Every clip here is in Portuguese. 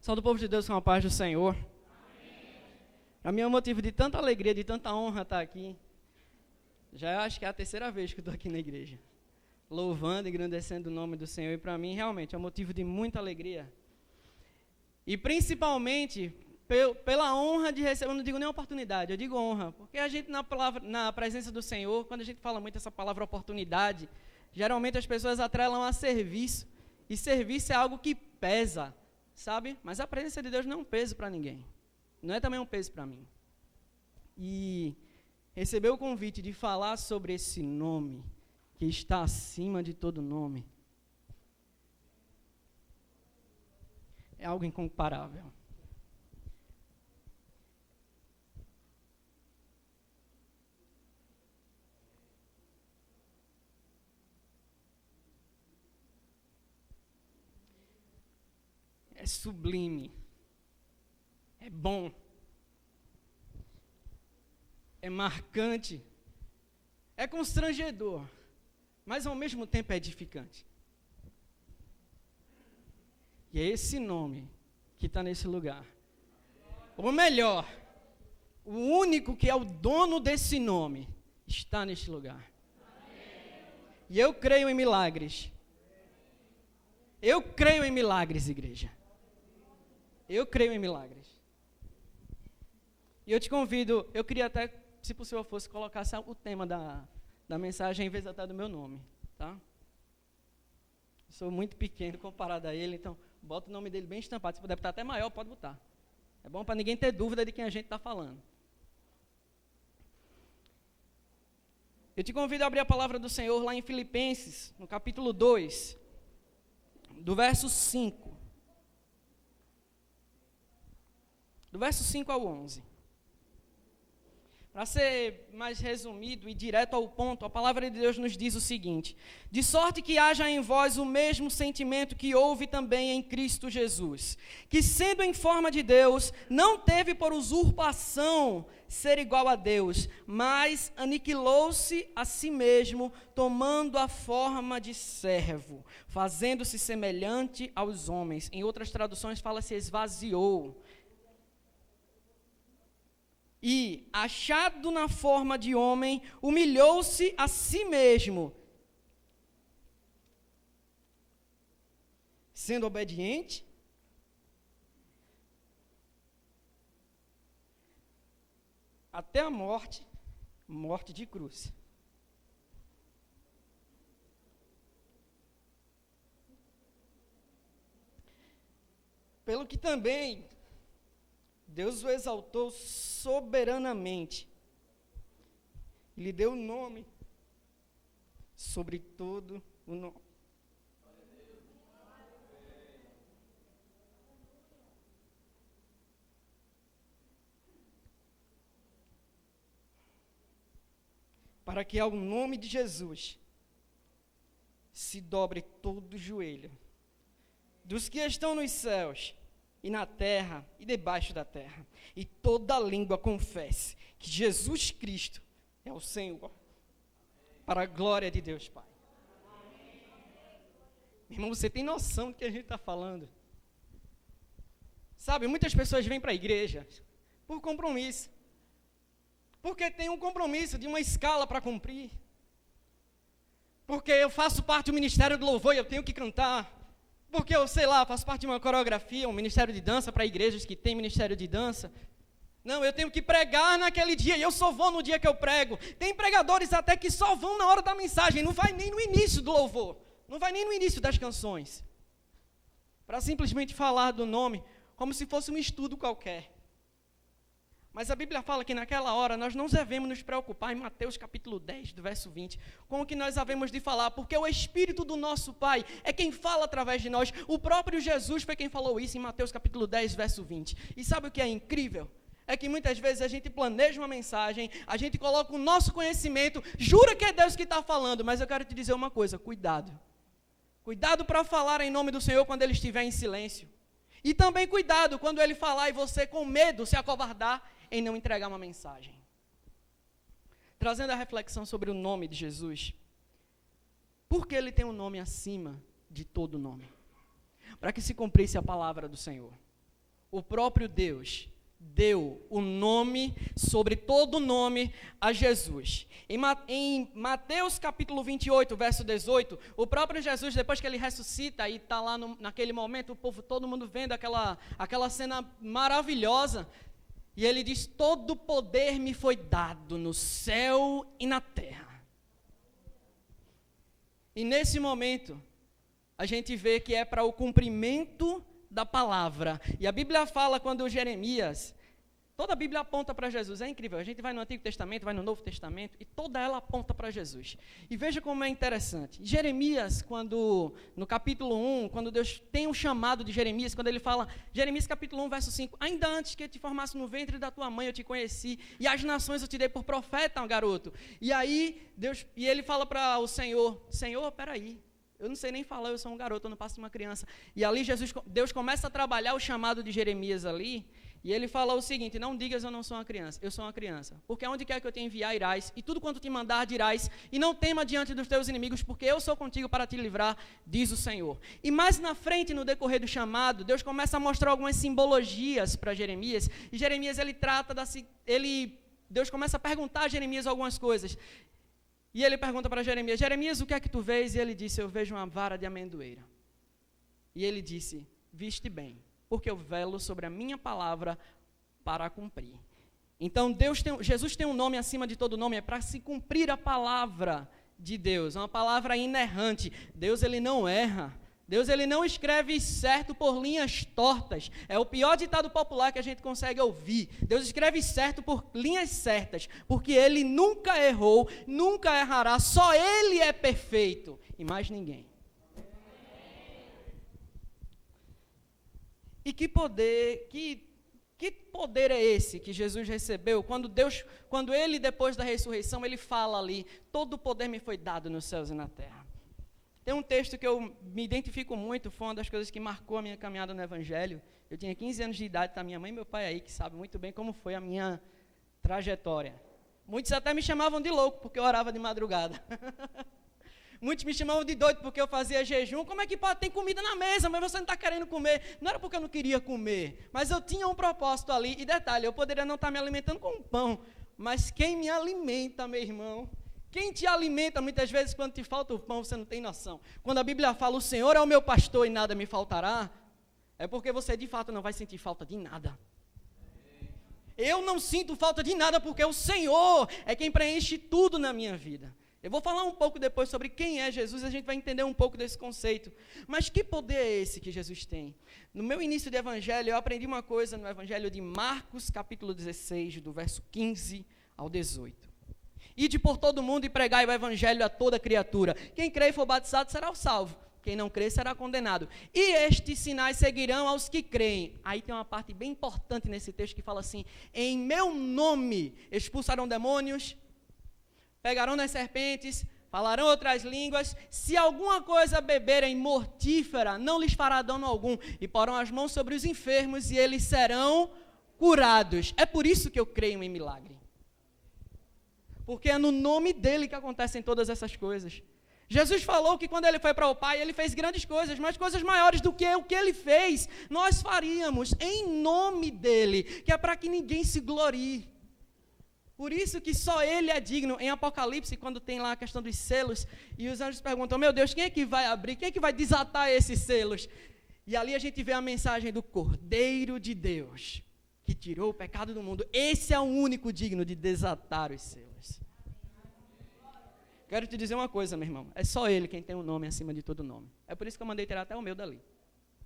Salve do povo de Deus com a paz do Senhor. Para mim é um motivo de tanta alegria, de tanta honra estar aqui. Já acho que é a terceira vez que eu estou aqui na igreja, louvando e engrandecendo o nome do Senhor. E para mim realmente é um motivo de muita alegria. E principalmente pela honra de receber, eu não digo nem oportunidade, eu digo honra. Porque a gente na presença do Senhor, quando a gente fala muito essa palavra oportunidade, geralmente as pessoas atrelam a serviço. E serviço é algo que pesa, sabe? Mas a presença de Deus não é um peso para ninguém. Não é também um peso para mim. E receber o convite de falar sobre esse nome, que está acima de todo nome, é algo incomparável. É sublime. É bom, é marcante, é constrangedor, mas ao mesmo tempo é edificante. E é esse nome que está nesse lugar. Ou melhor, o único que é o dono desse nome está neste lugar. E eu creio em milagres. Eu creio em milagres, igreja. Eu creio em milagres. E eu te convido, eu queria até, se possível fosse, colocar o tema da mensagem em vez até do meu nome, tá? Eu sou muito pequeno comparado a ele, então bota o nome dele bem estampado. Se puder botar até maior, pode botar. É bom para ninguém ter dúvida de quem a gente está falando. Eu te convido a abrir a palavra do Senhor lá em Filipenses, no capítulo 2, do verso 5. Do verso 5 ao 11. Para ser mais resumido e direto ao ponto, a palavra de Deus nos diz o seguinte: de sorte que haja em vós o mesmo sentimento que houve também em Cristo Jesus, que sendo em forma de Deus, não teve por usurpação ser igual a Deus, mas aniquilou-se a si mesmo, tomando a forma de servo, fazendo-se semelhante aos homens. Em outras traduções fala-se esvaziou. E, achado na forma de homem, humilhou-se a si mesmo, sendo obediente até a morte de cruz. Pelo que também Deus o exaltou soberanamente e lhe deu o nome sobre todo o nome. Para que ao nome de Jesus se dobre todo o joelho dos que estão nos céus e na terra, e debaixo da terra, e toda língua confesse que Jesus Cristo é o Senhor, para a glória de Deus Pai. Meu irmão, você tem noção do que a gente está falando? Sabe, muitas pessoas vêm para a igreja por compromisso, porque tem um compromisso de uma escala para cumprir, porque eu faço parte do ministério do louvor e eu tenho que cantar, porque eu, sei lá, faço parte de uma coreografia, um ministério de dança para igrejas que tem ministério de dança. Não, eu tenho que pregar naquele dia, e eu só vou no dia que eu prego. Tem pregadores até que só vão na hora da mensagem, não vai nem no início do louvor, não vai nem no início das canções, para simplesmente falar do nome, como se fosse um estudo qualquer. Mas a Bíblia fala que naquela hora nós não devemos nos preocupar, em Mateus capítulo 10, do verso 20, com o que nós havemos de falar, porque o Espírito do nosso Pai é quem fala através de nós. O próprio Jesus foi quem falou isso em Mateus capítulo 10, verso 20. E sabe o que é incrível? É que muitas vezes a gente planeja uma mensagem, a gente coloca o nosso conhecimento, jura que é Deus que está falando, mas eu quero te dizer uma coisa, cuidado. Cuidado para falar em nome do Senhor quando Ele estiver em silêncio. E também cuidado quando Ele falar e você com medo se acovardar em não entregar uma mensagem. Trazendo a reflexão sobre o nome de Jesus, por que Ele tem um nome acima de todo nome? Para que se cumprisse a palavra do Senhor. o próprio Deus deu o nome sobre todo nome a Jesus. Em Mateus capítulo 28, verso 18, o próprio Jesus, depois que ele ressuscita e está lá naquele momento, o povo, todo mundo vendo aquela cena maravilhosa, e ele diz: todo poder me foi dado no céu e na terra. E nesse momento, a gente vê que é para o cumprimento da palavra. E a Bíblia fala quando Jeremias, toda a Bíblia aponta para Jesus, é incrível, a gente vai no Antigo Testamento, vai no Novo Testamento, e toda ela aponta para Jesus. E veja como é interessante, Jeremias, quando, no capítulo 1, quando Deus tem um chamado de Jeremias, quando ele fala, Jeremias capítulo 1, verso 5, ainda antes que eu te formasse no ventre da tua mãe, eu te conheci, e as nações eu te dei por profeta, garoto. E aí, ele fala para o Senhor, peraí, eu não sei nem falar, eu sou um garoto, eu não passo de uma criança. E ali Deus começa a trabalhar o chamado de Jeremias ali, e ele fala o seguinte: não digas eu não sou uma criança, eu sou uma criança. Porque aonde quer que eu te enviar, irás, e tudo quanto te mandar, dirás, e não tema diante dos teus inimigos, porque eu sou contigo para te livrar, diz o Senhor. E mais na frente, no decorrer do chamado, Deus começa a mostrar algumas simbologias para Jeremias, e Jeremias, Deus começa a perguntar a Jeremias algumas coisas. E ele pergunta para Jeremias: Jeremias, o que é que tu vês? E ele disse: eu vejo uma vara de amendoeira. E ele disse: viste bem, porque eu velo sobre a minha palavra para cumprir. Então Jesus tem um nome acima de todo nome, é para se cumprir a palavra de Deus, uma palavra inerrante. Deus, ele não erra. Deus, ele não escreve certo por linhas tortas. É o pior ditado popular que a gente consegue ouvir. Deus escreve certo por linhas certas, porque ele nunca errou, nunca errará. Só ele é perfeito e mais ninguém. E que poder é esse que Jesus recebeu quando ele, depois da ressurreição, ele fala ali: todo o poder me foi dado nos céus e na terra. Tem um texto que eu me identifico muito, foi uma das coisas que marcou a minha caminhada no Evangelho. Eu tinha 15 anos de idade, está minha mãe e meu pai aí, que sabem muito bem como foi a minha trajetória. Muitos até me chamavam de louco, porque eu orava de madrugada. Muitos me chamavam de doido, porque eu fazia jejum. Como é que pode? Tem comida na mesa, mas você não está querendo comer. Não era porque eu não queria comer, mas eu tinha um propósito ali. E detalhe, eu poderia não estar me alimentando com pão, mas quem me alimenta, meu irmão? Quem te alimenta, muitas vezes, quando te falta o pão, você não tem noção. Quando a Bíblia fala: o Senhor é o meu pastor e nada me faltará, é porque você, de fato, não vai sentir falta de nada. Eu não sinto falta de nada, porque o Senhor é quem preenche tudo na minha vida. Eu vou falar um pouco depois sobre quem é Jesus, a gente vai entender um pouco desse conceito. Mas que poder é esse que Jesus tem? No meu início de evangelho, eu aprendi uma coisa no evangelho de Marcos, capítulo 16, do verso 15 ao 18. Ide por todo mundo e pregai o evangelho a toda criatura. Quem crê e for batizado será o salvo. Quem não crê será condenado. E estes sinais seguirão aos que creem. Aí tem uma parte bem importante nesse texto que fala assim: em meu nome expulsarão demônios, pegarão nas serpentes, falarão outras línguas. Se alguma coisa beberem mortífera, não lhes fará dano algum. E porão as mãos sobre os enfermos e eles serão curados. É por isso que eu creio em milagre. Porque é no nome dele que acontecem todas essas coisas. Jesus falou que quando ele foi para o Pai, ele fez grandes coisas, mas coisas maiores do que o que ele fez, nós faríamos em nome dele, que é para que ninguém se glorie. Por isso que só ele é digno. Em Apocalipse, quando tem lá a questão dos selos, e os anjos perguntam: meu Deus, quem é que vai abrir? Quem é que vai desatar esses selos? E ali a gente vê a mensagem do Cordeiro de Deus, que tirou o pecado do mundo. Esse é o único digno de desatar os selos. Quero te dizer uma coisa, meu irmão, é só ele quem tem um nome acima de todo nome. É por isso que eu mandei tirar até o meu dali.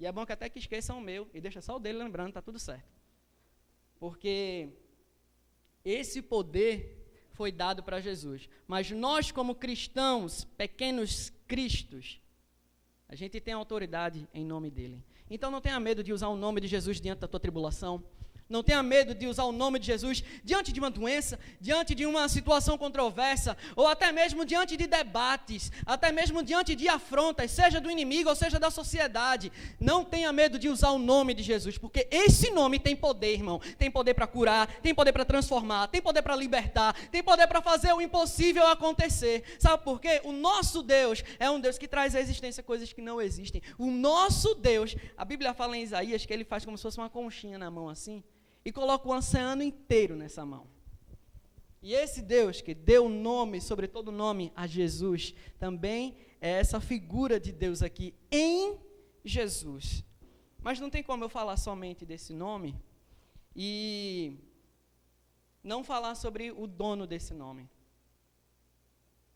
E é bom que até que esqueçam o meu e deixa só o dele lembrando, está tudo certo. Porque esse poder foi dado para Jesus. Mas nós, como cristãos, pequenos cristos, a gente tem autoridade em nome dele. Então não tenha medo de usar o nome de Jesus diante da tua tribulação. Não tenha medo de usar o nome de Jesus diante de uma doença, diante de uma situação controversa, ou até mesmo diante de debates, até mesmo diante de afrontas, seja do inimigo ou seja da sociedade. Não tenha medo de usar o nome de Jesus, porque esse nome tem poder, irmão. Tem poder para curar, tem poder para transformar, tem poder para libertar, tem poder para fazer o impossível acontecer. Sabe por quê? O nosso Deus é um Deus que traz à existência coisas que não existem. O nosso Deus, a Bíblia fala em Isaías que ele faz como se fosse uma conchinha na mão assim, e coloca o oceano inteiro nessa mão. E esse Deus que deu nome, sobre todo nome, a Jesus, também é essa figura de Deus aqui em Jesus. Mas não tem como eu falar somente desse nome e não falar sobre o dono desse nome.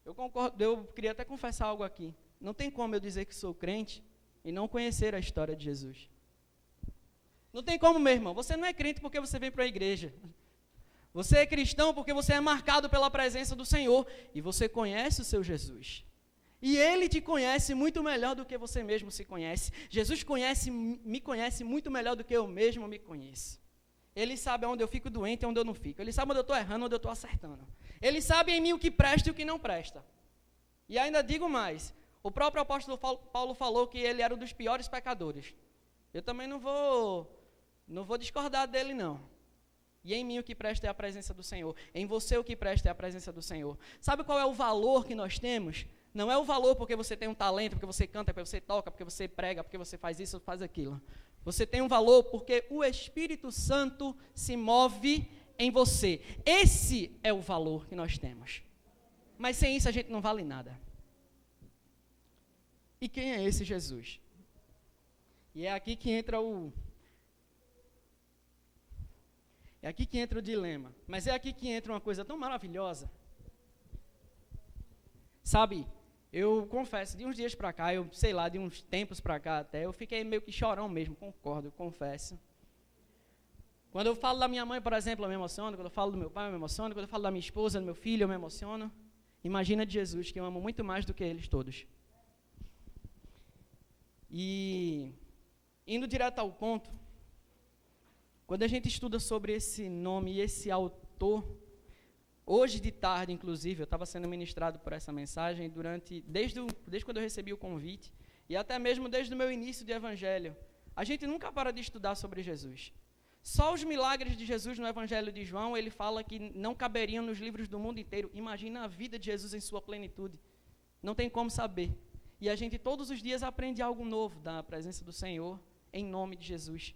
Eu queria até confessar algo aqui. Não tem como eu dizer que sou crente e não conhecer a história de Jesus. Não tem como, meu irmão. Você não é crente porque você vem para a igreja. Você é cristão porque você é marcado pela presença do Senhor e você conhece o seu Jesus. E Ele te conhece muito melhor do que você mesmo se conhece. Jesus me conhece muito melhor do que eu mesmo me conheço. Ele sabe onde eu fico doente e onde eu não fico. Ele sabe onde eu estou errando e onde eu estou acertando. Ele sabe em mim o que presta e o que não presta. E ainda digo mais. O próprio apóstolo Paulo falou que ele era um dos piores pecadores. Eu também não vou discordar dele, não. E em mim o que presta é a presença do Senhor. Em você o que presta é a presença do Senhor. Sabe qual é o valor que nós temos? Não é o valor porque você tem um talento, porque você canta, porque você toca, porque você prega, porque você faz isso ou faz aquilo. Você tem um valor porque o Espírito Santo se move em você. Esse é o valor que nós temos. Mas sem isso a gente não vale nada. E quem é esse Jesus? E é aqui que entra o dilema. Mas é aqui que entra uma coisa tão maravilhosa. Sabe, eu confesso, de uns dias para cá, de uns tempos para cá até, eu fiquei meio que chorão mesmo, confesso. Quando eu falo da minha mãe, por exemplo, eu me emociono. Quando eu falo do meu pai, eu me emociono. Quando eu falo da minha esposa, do meu filho, eu me emociono. Imagina de Jesus, que eu amo muito mais do que eles todos. E, indo direto ao ponto, quando a gente estuda sobre esse nome e esse autor, hoje de tarde, inclusive, eu estava sendo ministrado por essa mensagem desde quando eu recebi o convite, e até mesmo desde o meu início de evangelho. A gente nunca para de estudar sobre Jesus. Só os milagres de Jesus no Evangelho de João, ele fala que não caberiam nos livros do mundo inteiro. Imagina a vida de Jesus em sua plenitude. Não tem como saber. E a gente todos os dias aprende algo novo da presença do Senhor, em nome de Jesus.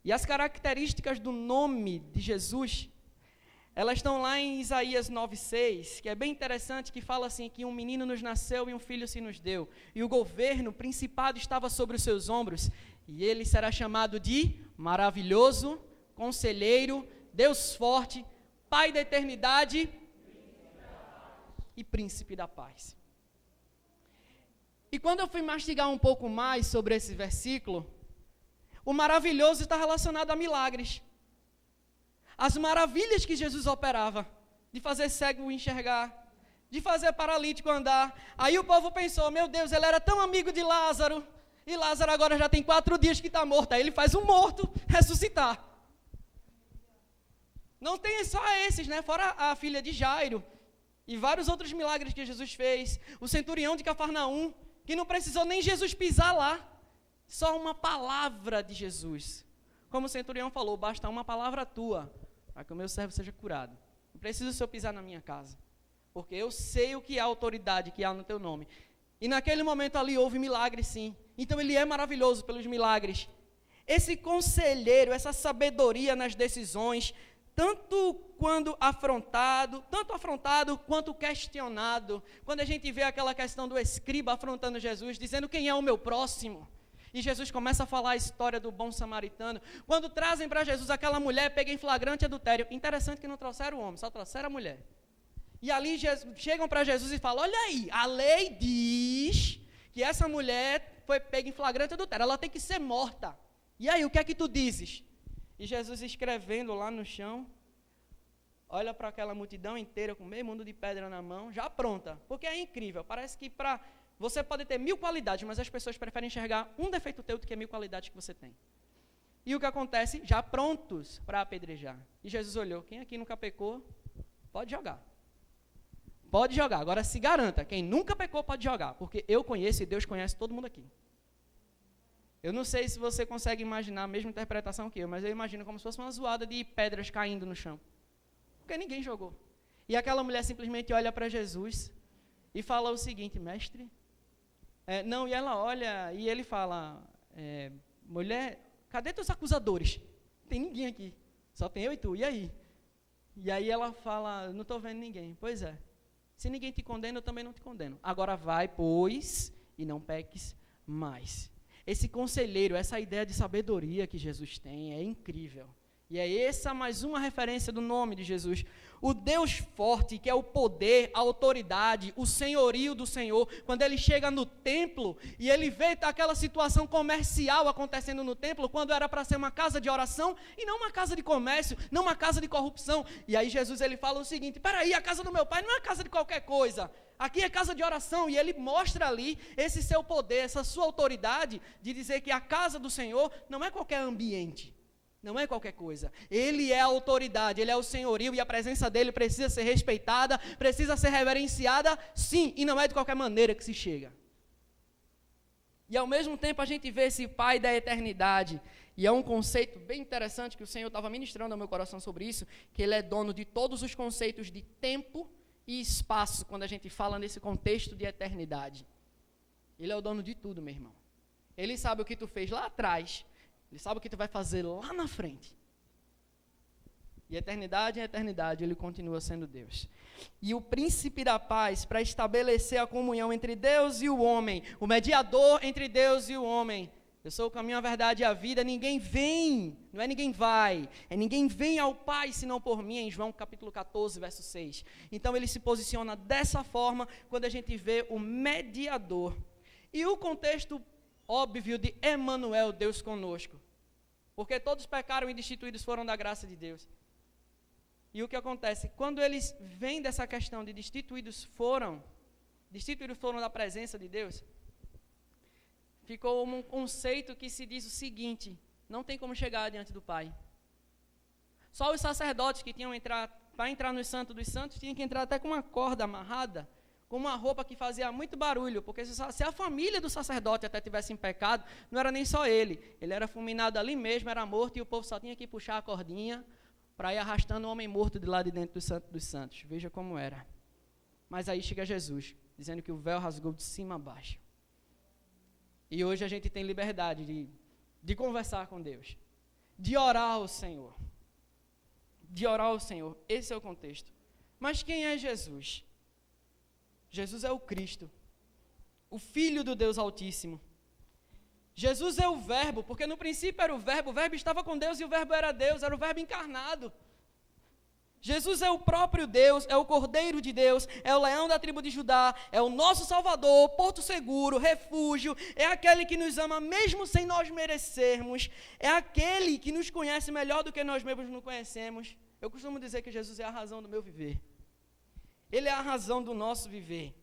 E as características do nome de Jesus, elas estão lá em Isaías 9:6, que é bem interessante, que fala assim, que um menino nos nasceu e um filho se nos deu. E o governo, o principado estava sobre os seus ombros, e ele será chamado de Maravilhoso, Conselheiro, Deus Forte, Pai da Eternidade e Príncipe da Paz. E quando eu fui mastigar um pouco mais sobre esse versículo, o maravilhoso está relacionado a milagres. As maravilhas que Jesus operava, de fazer cego enxergar, de fazer paralítico andar. Aí o povo pensou, meu Deus, ele era tão amigo de Lázaro, e Lázaro agora já tem 4 dias que está morto. Aí ele faz um morto ressuscitar. Não tem só esses, né? Fora a filha de Jairo, e vários outros milagres que Jesus fez. O centurião de Cafarnaum, que não precisou nem Jesus pisar lá. Só uma palavra de Jesus. Como o centurião falou, basta uma palavra tua, para que o meu servo seja curado. Não precisa o Senhor pisar na minha casa, porque eu sei o que é a autoridade que há no teu nome. E naquele momento ali houve milagre, sim. Então ele é maravilhoso pelos milagres. Esse conselheiro, essa sabedoria nas decisões, tanto afrontado quanto questionado. Quando a gente vê aquela questão do escriba afrontando Jesus, dizendo quem é o meu próximo. E Jesus começa a falar a história do bom samaritano. Quando trazem para Jesus aquela mulher pega em flagrante adultério. Interessante que não trouxeram o homem, só trouxeram a mulher. E ali chegam para Jesus e falam, olha aí, a lei diz que essa mulher foi pega em flagrante adultério, ela tem que ser morta. E aí, o que é que tu dizes? E Jesus escrevendo lá no chão, olha para aquela multidão inteira com meio mundo de pedra na mão, já pronta. Porque é incrível, parece que você pode ter 1000 qualidades, mas as pessoas preferem enxergar um defeito teu do que 1000 qualidades que você tem. E o que acontece? Já prontos para apedrejar. E Jesus olhou, quem aqui nunca pecou, pode jogar. Pode jogar. Agora se garanta, quem nunca pecou pode jogar, porque eu conheço e Deus conhece todo mundo aqui. Eu não sei se você consegue imaginar a mesma interpretação que eu, mas eu imagino como se fosse uma zoada de pedras caindo no chão. Porque ninguém jogou. E aquela mulher simplesmente olha para Jesus e fala o seguinte, mestre, não, e ela olha e ele fala, mulher, cadê teus acusadores? Não tem ninguém aqui, só tem eu e tu, e aí? E aí ela fala, não estou vendo ninguém. Pois é, se ninguém te condena, eu também não te condeno. Agora vai, pois, e não peques mais. Esse conselheiro, essa ideia de sabedoria que Jesus tem é incrível. E é essa mais uma referência do nome de Jesus. O Deus forte, que é o poder, a autoridade, o senhorio do Senhor, quando ele chega no templo e ele vê aquela situação comercial acontecendo no templo, quando era para ser uma casa de oração e não uma casa de comércio, não uma casa de corrupção. E aí Jesus ele fala o seguinte, peraí, a casa do meu pai não é casa de qualquer coisa. Aqui é casa de oração, e ele mostra ali esse seu poder, essa sua autoridade de dizer que a casa do Senhor não é qualquer ambiente, não é qualquer coisa. Ele é a autoridade, ele é o senhorio, e a presença dele precisa ser respeitada, precisa ser reverenciada, sim, e não é de qualquer maneira que se chega. E ao mesmo tempo a gente vê esse Pai da eternidade, e é um conceito bem interessante que o Senhor estava ministrando ao meu coração sobre isso, que ele é dono de todos os conceitos de tempo e espaço, quando a gente fala nesse contexto de eternidade. Ele é o dono de tudo, meu irmão. Ele sabe o que tu fez lá atrás, ele sabe o que tu vai fazer lá na frente. E eternidade em eternidade, ele continua sendo Deus. E o príncipe da paz, para estabelecer a comunhão entre Deus e o homem, o mediador entre Deus e o homem. Eu sou o caminho, a verdade e a vida, ninguém vem, não é ninguém vai, é ninguém vem ao Pai senão por mim, em João capítulo 14, verso 6. Então ele se posiciona dessa forma, quando a gente vê o mediador. E o contexto óbvio de Emanuel, Deus conosco. Porque todos pecaram e destituídos foram da graça de Deus. E o que acontece? Quando eles vêm dessa questão de destituídos foram da presença de Deus, ficou um conceito que se diz o seguinte, não tem como chegar diante do Pai. Só os sacerdotes que tinham para entrar no Santo dos Santos, tinham que entrar até com uma corda amarrada, com uma roupa que fazia muito barulho, porque se a família do sacerdote até tivesse em pecado, não era nem só ele era fulminado ali mesmo, era morto, e o povo só tinha que puxar a cordinha para ir arrastando o homem morto de lá de dentro do Santo dos Santos. Veja como era. Mas aí chega Jesus, dizendo que o véu rasgou de cima a baixo. E hoje a gente tem liberdade de conversar com Deus, de orar ao Senhor. Esse é o contexto. Mas quem é Jesus? Jesus é o Cristo, o Filho do Deus Altíssimo. Jesus é o Verbo, porque no princípio era o Verbo estava com Deus e o Verbo era Deus, era o Verbo encarnado. Jesus é o próprio Deus, é o Cordeiro de Deus, é o leão da tribo de Judá, é o nosso Salvador, porto seguro, refúgio, é aquele que nos ama mesmo sem nós merecermos, é aquele que nos conhece melhor do que nós mesmos nos conhecemos. Eu costumo dizer que Jesus é a razão do meu viver. Ele é a razão do nosso viver.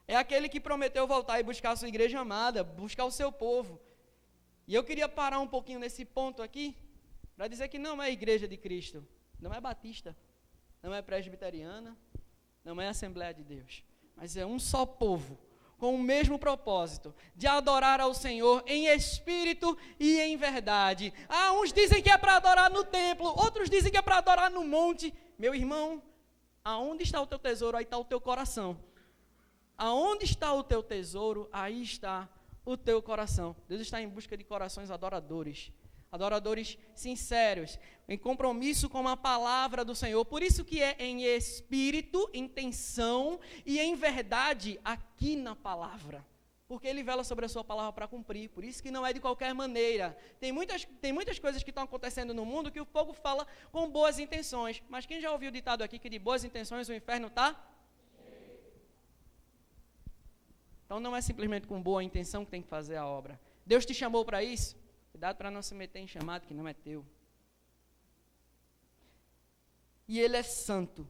É aquele que prometeu voltar e buscar a sua igreja amada, buscar o seu povo. E eu queria parar um pouquinho nesse ponto aqui, para dizer que não é a igreja de Cristo, não é batista, não é presbiteriana, não é Assembleia de Deus, mas é um só povo, com o mesmo propósito, de adorar ao Senhor em espírito e em verdade. Uns dizem que é para adorar no templo, outros dizem que é para adorar no monte. Meu irmão, aonde está o teu tesouro, aí está o teu coração. Aonde está o teu tesouro, aí está o teu coração. Deus está em busca de corações adoradores sinceros, em compromisso com a palavra do Senhor. Por isso que é em espírito, intenção e em verdade aqui na palavra. Porque ele vela sobre a sua palavra para cumprir. Por isso que não é de qualquer maneira. Tem muitas coisas que estão acontecendo no mundo que o povo fala com boas intenções. Mas quem já ouviu o ditado aqui que de boas intenções o inferno está? Então não é simplesmente com boa intenção que tem que fazer a obra. Deus te chamou para isso? Cuidado para não se meter em chamado que não é teu. E ele é santo,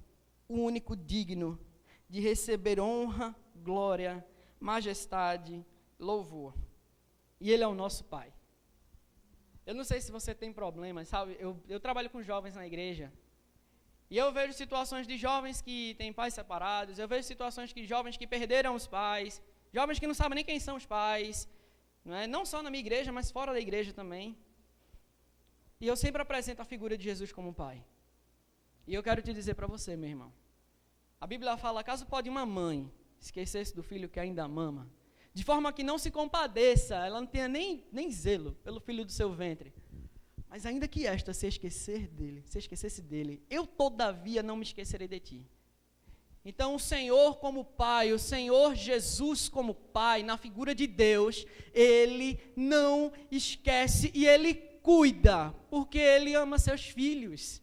o único digno de receber honra, glória, majestade, louvor. E ele é o nosso Pai. Eu não sei se você tem problemas, sabe? Eu trabalho com jovens na igreja. E eu vejo situações de jovens que têm pais separados, eu vejo situações de jovens que perderam os pais, jovens que não sabem nem quem são os pais, não só na minha igreja, mas fora da igreja também. E eu sempre apresento a figura de Jesus como pai. E eu quero te dizer para você, meu irmão, a Bíblia fala, caso pode uma mãe esquecer-se do filho que ainda mama, de forma que não se compadeça, ela não tenha nem zelo pelo filho do seu ventre, mas ainda que esta se esquecesse dele, eu todavia não me esquecerei de ti. Então o Senhor como Pai, o Senhor Jesus como Pai, na figura de Deus, Ele não esquece e Ele cuida, porque Ele ama seus filhos.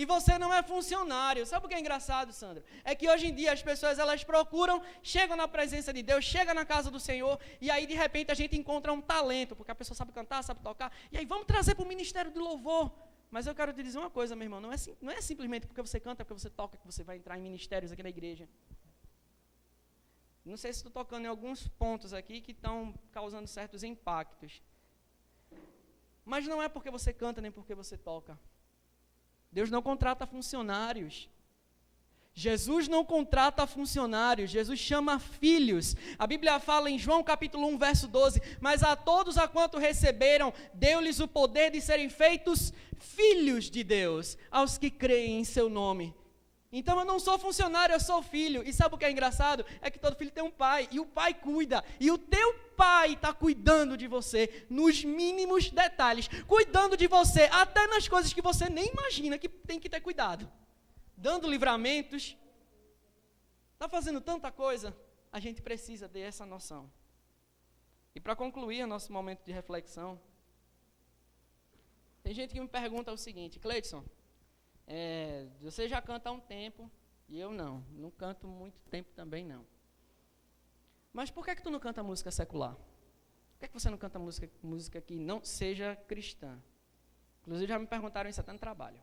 E você não é funcionário. Sabe o que é engraçado, Sandra? É que hoje em dia as pessoas, elas procuram, chegam na presença de Deus, chegam na casa do Senhor, e aí de repente a gente encontra um talento, porque a pessoa sabe cantar, sabe tocar, e aí vamos trazer para o ministério de louvor. Mas eu quero te dizer uma coisa, meu irmão, não é simplesmente porque você canta, porque você toca, que você vai entrar em ministérios aqui na igreja. Não sei se estou tocando em alguns pontos aqui que estão causando certos impactos. Mas não é porque você canta, nem porque você toca. Deus não contrata funcionários. Jesus não contrata funcionários, Jesus chama filhos. A Bíblia fala em João capítulo 1, verso 12, mas a todos a quanto receberam, deu-lhes o poder de serem feitos filhos de Deus, aos que creem em seu nome. Então eu não sou funcionário, eu sou filho. E sabe o que é engraçado? É que todo filho tem um pai, e o pai cuida, e o teu pai está cuidando de você, nos mínimos detalhes, cuidando de você, até nas coisas que você nem imagina que tem que ter cuidado, dando livramentos, está fazendo tanta coisa, a gente precisa ter essa noção. E para concluir o nosso momento de reflexão, tem gente que me pergunta o seguinte: Cleidson, você já canta há um tempo, e eu não canto muito tempo também não. Mas por que tu não canta música secular? Por que você não canta música que não seja cristã? Inclusive já me perguntaram isso até no trabalho.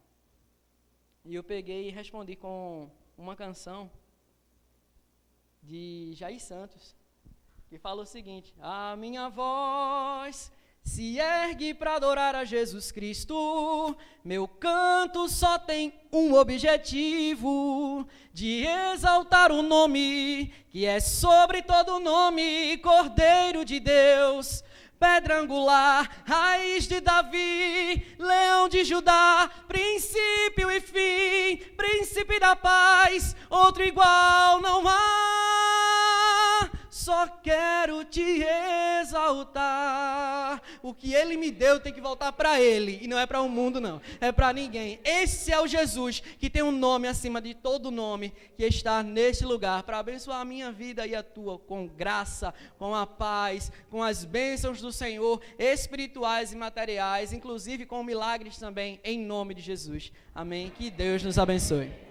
E eu peguei e respondi com uma canção de Jair Santos, que fala o seguinte: a minha voz se ergue para adorar a Jesus Cristo, meu canto só tem um objetivo, de exaltar o nome que é sobre todo nome, Cordeiro de Deus, pedra angular, raiz de Davi, leão de Judá, princípio e fim, príncipe da paz, outro igual não há, só quero te exaltar. O que Ele me deu tem que voltar para Ele, e não é para o mundo não, é para ninguém. Esse é o Jesus que tem um nome acima de todo nome, que está neste lugar para abençoar a minha vida e a tua, com graça, com a paz, com as bênçãos do Senhor, espirituais e materiais, inclusive com milagres também, em nome de Jesus. Amém? Que Deus nos abençoe.